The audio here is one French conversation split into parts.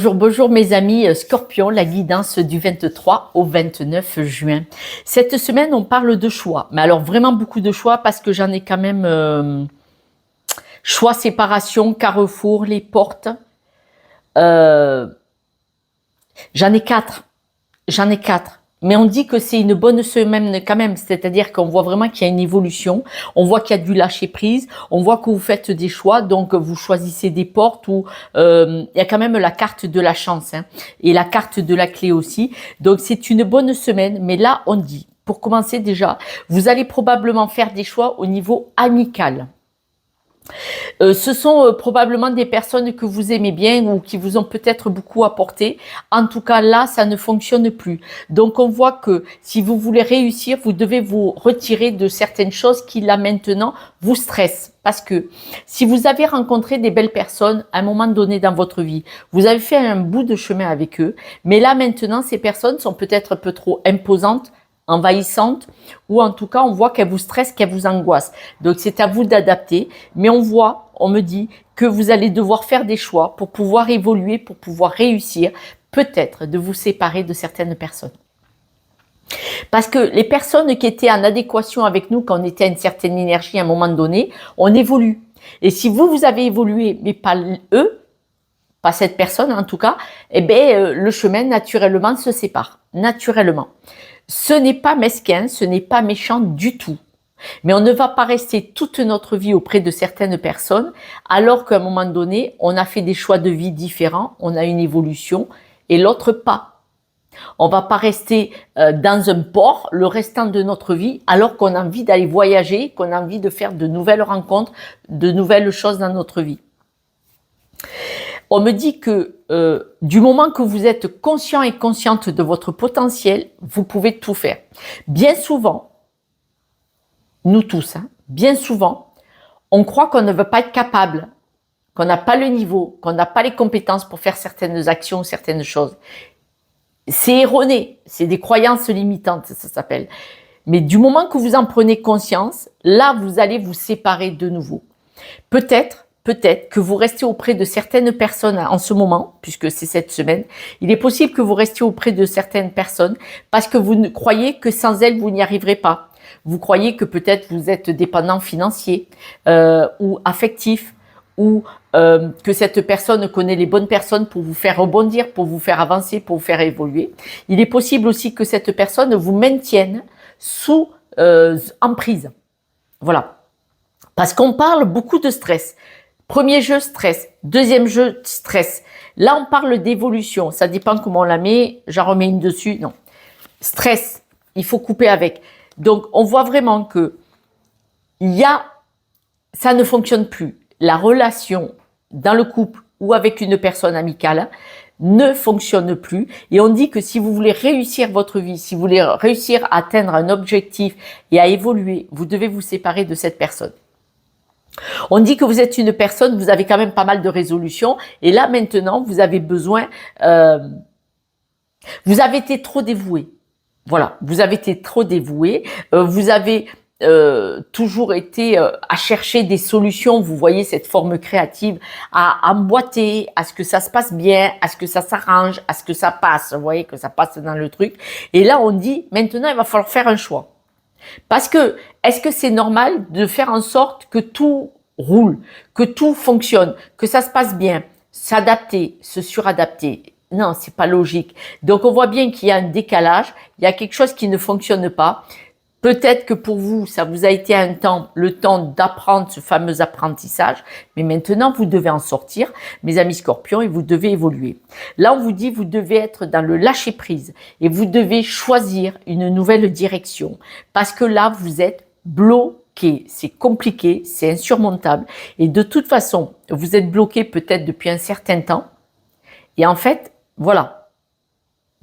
Bonjour, bonjour mes amis Scorpion, la guidance du 23 au 29 juin. Cette semaine, on parle de choix. Mais alors vraiment beaucoup de choix parce que j'en ai quand même choix, séparation, carrefour, les portes. Euh, J'en ai quatre. J'en ai quatre. Mais on dit que c'est une bonne semaine quand même. C'est-à-dire qu'on voit vraiment qu'il y a une évolution. On voit qu'il y a du lâcher prise. On voit que vous faites des choix. Donc, vous choisissez des portes où il y a quand même la carte de la chance, hein, et la carte de la clé aussi. Donc, c'est une bonne semaine. Mais là, on dit, pour commencer déjà, vous allez probablement faire des choix au niveau amical. Ce sont probablement des personnes que vous aimez bien ou qui vous ont peut-être beaucoup apporté. En tout cas, là, ça ne fonctionne plus. Donc, on voit que si vous voulez réussir, vous devez vous retirer de certaines choses qui, là, maintenant, vous stressent. Parce que si vous avez rencontré des belles personnes à un moment donné dans votre vie, vous avez fait un bout de chemin avec eux, mais là, maintenant, ces personnes sont peut-être un peu trop imposantes, envahissante, ou en tout cas on voit qu'elle vous stresse, qu'elle vous angoisse. Donc c'est à vous d'adapter, mais on me dit que vous allez devoir faire des choix pour pouvoir évoluer, pour pouvoir réussir, peut-être de vous séparer de certaines personnes. Parce que les personnes qui étaient en adéquation avec nous, quand on était à une certaine énergie à un moment donné, on évolue. Et si vous avez évolué, mais pas eux, pas cette personne en tout cas, eh bien le chemin naturellement se sépare, naturellement. Ce n'est pas mesquin, ce n'est pas méchant du tout. Mais on ne va pas rester toute notre vie auprès de certaines personnes, alors qu'à un moment donné, on a fait des choix de vie différents, on a une évolution, et l'autre pas. On ne va pas rester dans un port le restant de notre vie, alors qu'on a envie d'aller voyager, qu'on a envie de faire de nouvelles rencontres, de nouvelles choses dans notre vie. On me dit que du moment que vous êtes conscient et consciente de votre potentiel, vous pouvez tout faire. Bien souvent, nous tous, hein, bien souvent, on croit qu'on ne veut pas être capable, qu'on n'a pas le niveau, qu'on n'a pas les compétences pour faire certaines actions, certaines choses. C'est erroné, c'est des croyances limitantes, ça s'appelle. Mais du moment que vous en prenez conscience, là, vous allez vous séparer de nouveau. Peut-être que vous restez auprès de certaines personnes en ce moment, puisque c'est cette semaine. Il est possible que vous restiez auprès de certaines personnes parce que vous croyez que sans elles, vous n'y arriverez pas. Vous croyez que peut-être vous êtes dépendant financier ou affectif, ou que cette personne connaît les bonnes personnes pour vous faire rebondir, pour vous faire avancer, pour vous faire évoluer. Il est possible aussi que cette personne vous maintienne sous emprise. Voilà. Parce qu'on parle beaucoup de stress. Premier jeu, stress. Deuxième jeu, stress. Là, on parle d'évolution. Ça dépend comment on la met. J'en remets une dessus. Non. Stress. Il faut couper avec. Donc, on voit vraiment que ça ne fonctionne plus. La relation dans le couple ou avec une personne amicale ne fonctionne plus. Et on dit que si vous voulez réussir votre vie, si vous voulez réussir à atteindre un objectif et à évoluer, vous devez vous séparer de cette personne. On dit que vous êtes une personne, vous avez quand même pas mal de résolutions, et là maintenant vous avez besoin, vous avez été trop dévoué. Voilà, vous avez été trop dévoué, vous avez toujours été à chercher des solutions, vous voyez cette forme créative, à emboîter, à ce que ça se passe bien, à ce que ça s'arrange, à ce que ça passe, vous voyez que ça passe dans le truc. Et là on dit, maintenant il va falloir faire un choix. Parce que, est-ce que c'est normal de faire en sorte que tout roule, que tout fonctionne, que ça se passe bien, s'adapter, se suradapter? Non, c'est pas logique. Donc, on voit bien qu'il y a un décalage, il y a quelque chose qui ne fonctionne pas. Peut-être que pour vous, ça vous a été le temps d'apprendre ce fameux apprentissage, mais maintenant, vous devez en sortir, mes amis Scorpions, et vous devez évoluer. Là, on vous dit, vous devez être dans le lâcher-prise et vous devez choisir une nouvelle direction parce que là, vous êtes bloqué. C'est compliqué, c'est insurmontable et de toute façon, vous êtes bloqué peut-être depuis un certain temps et en fait, voilà,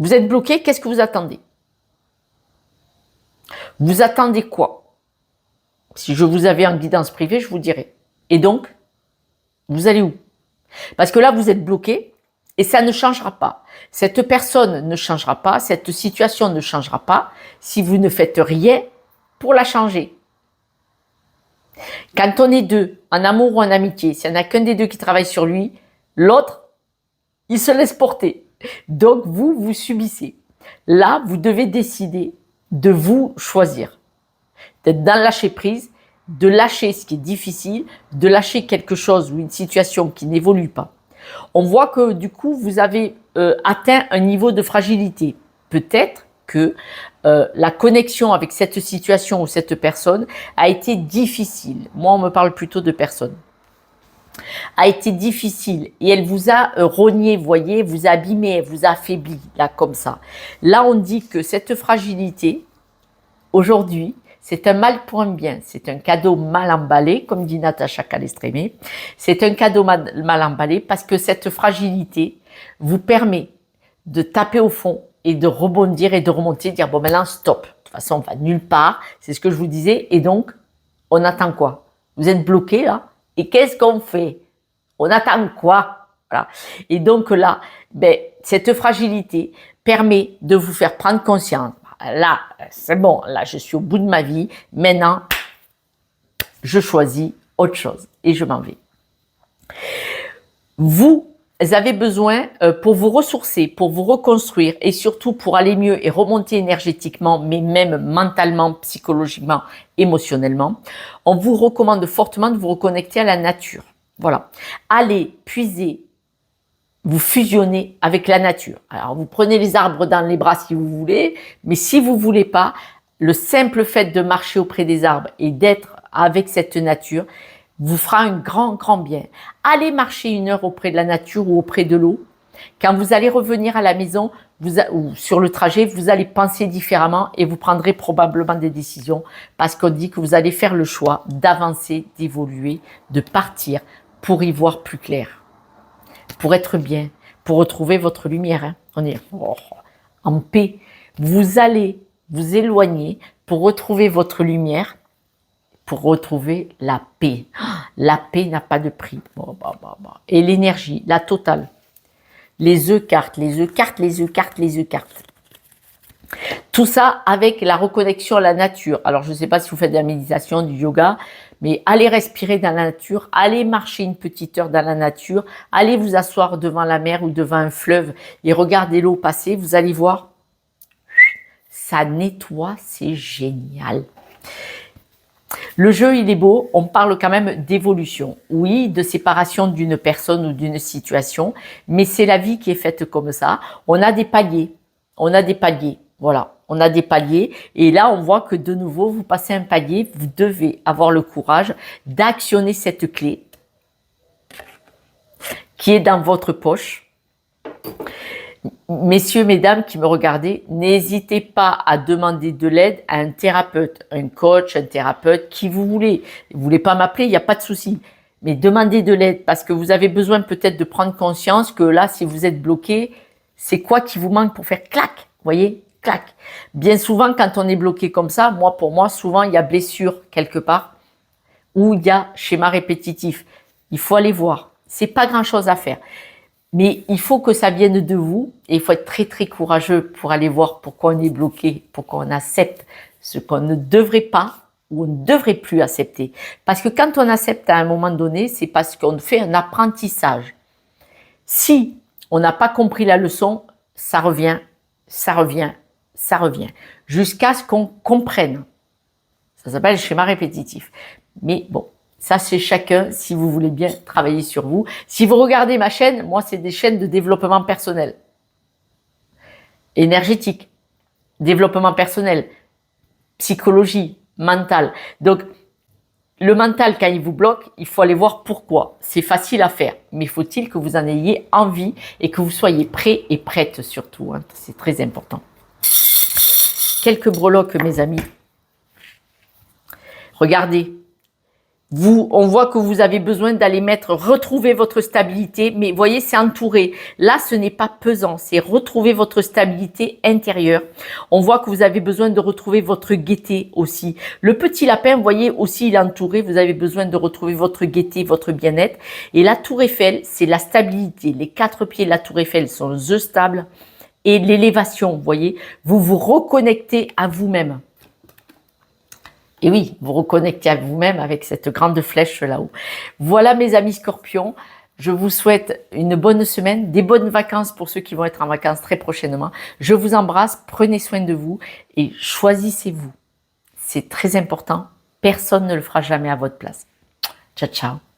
vous êtes bloqué, qu'est-ce que vous attendez ? Vous attendez quoi? Si je vous avais en guidance privée, je vous dirais. Et donc, vous allez où? Parce que là, vous êtes bloqué et ça ne changera pas. Cette personne ne changera pas, cette situation ne changera pas si vous ne faites rien pour la changer. Quand on est deux, en amour ou en amitié, s'il n'y en a qu'un des deux qui travaille sur lui, l'autre, il se laisse porter. Donc, vous subissez. Là, vous devez décider de vous choisir, d'être dans le lâcher prise, de lâcher ce qui est difficile, de lâcher quelque chose ou une situation qui n'évolue pas. On voit que du coup, vous avez atteint un niveau de fragilité. Peut-être que la connexion avec cette situation ou cette personne a été difficile. Moi, on me parle plutôt de personne. A été difficile et elle vous a rogné, voyez, vous a abîmé, elle vous a affaibli, là, comme ça. Là, on dit que cette fragilité, aujourd'hui, c'est un mal pour un bien, c'est un cadeau mal emballé, comme dit Natacha Calestrémé. C'est un cadeau mal emballé parce que cette fragilité vous permet de taper au fond et de rebondir et de remonter, dire bon maintenant stop, de toute façon on va nulle part, c'est ce que je vous disais, et donc on attend quoi? Vous êtes bloqué là, et qu'est-ce qu'on fait? On attend quoi? Voilà. Et donc là, cette fragilité permet de vous faire prendre conscience. Là, c'est bon, là je suis au bout de ma vie, maintenant je choisis autre chose et je m'en vais. Vous avez besoin pour vous ressourcer, pour vous reconstruire et surtout pour aller mieux et remonter énergétiquement, mais même mentalement, psychologiquement, émotionnellement, on vous recommande fortement de vous reconnecter à la nature. Voilà. Allez puiser, vous fusionnez avec la nature. Alors, vous prenez les arbres dans les bras si vous voulez, mais si vous voulez pas, le simple fait de marcher auprès des arbres et d'être avec cette nature vous fera un grand, grand bien. Allez marcher 1 heure auprès de la nature ou auprès de l'eau. Quand vous allez revenir à la maison ou sur le trajet, vous allez penser différemment et vous prendrez probablement des décisions parce qu'on dit que vous allez faire le choix d'avancer, d'évoluer, de partir pour y voir plus clair, pour être bien, pour retrouver votre lumière. Hein. On est en paix. Vous allez vous éloigner pour retrouver votre lumière, pour retrouver la paix. La paix n'a pas de prix. Et l'énergie, la totale. Les œufs cartes, les œufs cartes, les œufs cartes, les œufs cartes. Tout ça avec la reconnexion à la nature. Alors, je ne sais pas si vous faites de la méditation, du yoga, mais allez respirer dans la nature, allez marcher 1 petite heure dans la nature, allez vous asseoir devant la mer ou devant un fleuve et regardez l'eau passer, vous allez voir, ça nettoie, c'est génial. Le jeu, il est beau, on parle quand même d'évolution. Oui, de séparation d'une personne ou d'une situation, mais c'est la vie qui est faite comme ça. On a des paliers, voilà, on a des paliers. Et là, on voit que de nouveau, vous passez un palier, vous devez avoir le courage d'actionner cette clé qui est dans votre poche. Messieurs, mesdames qui me regardez, n'hésitez pas à demander de l'aide à un thérapeute, un coach, un thérapeute, qui vous voulez. Vous voulez pas m'appeler, il n'y a pas de souci. Mais demandez de l'aide parce que vous avez besoin peut-être de prendre conscience que là, si vous êtes bloqué, c'est quoi qui vous manque pour faire clac, vous voyez, clac. Bien souvent, quand on est bloqué comme ça, pour moi, souvent, il y a blessure quelque part ou il y a schéma répétitif. Il faut aller voir. C'est pas grand-chose à faire. Mais il faut que ça vienne de vous et il faut être très très courageux pour aller voir pourquoi on est bloqué, pourquoi on accepte ce qu'on ne devrait pas ou on ne devrait plus accepter. Parce que quand on accepte à un moment donné, c'est parce qu'on fait un apprentissage. Si on n'a pas compris la leçon, ça revient, jusqu'à ce qu'on comprenne. Ça s'appelle le schéma répétitif. Mais bon. Ça, c'est chacun, si vous voulez bien travailler sur vous. Si vous regardez ma chaîne, moi, c'est des chaînes de développement personnel. Énergétique, développement personnel, psychologie, mental. Donc, le mental, quand il vous bloque, il faut aller voir pourquoi. C'est facile à faire, mais faut-il que vous en ayez envie et que vous soyez prêt et prête surtout. Hein. C'est très important. Quelques breloques, mes amis. Regardez. On voit que vous avez besoin d'aller retrouver votre stabilité, mais voyez, c'est entouré. Là, ce n'est pas pesant, c'est retrouver votre stabilité intérieure. On voit que vous avez besoin de retrouver votre gaieté aussi. Le petit lapin, vous voyez, aussi, il est entouré. Vous avez besoin de retrouver votre gaieté, votre bien-être. Et la tour Eiffel, c'est la stabilité. Les 4 pieds de la tour Eiffel sont œufs stables. Et l'élévation, vous voyez, vous vous reconnectez à vous-même. Et oui, vous reconnectez à vous-même avec cette grande flèche là-haut. Voilà mes amis scorpions. Je vous souhaite une bonne semaine, des bonnes vacances pour ceux qui vont être en vacances très prochainement. Je vous embrasse, prenez soin de vous et choisissez-vous. C'est très important. Personne ne le fera jamais à votre place. Ciao, ciao.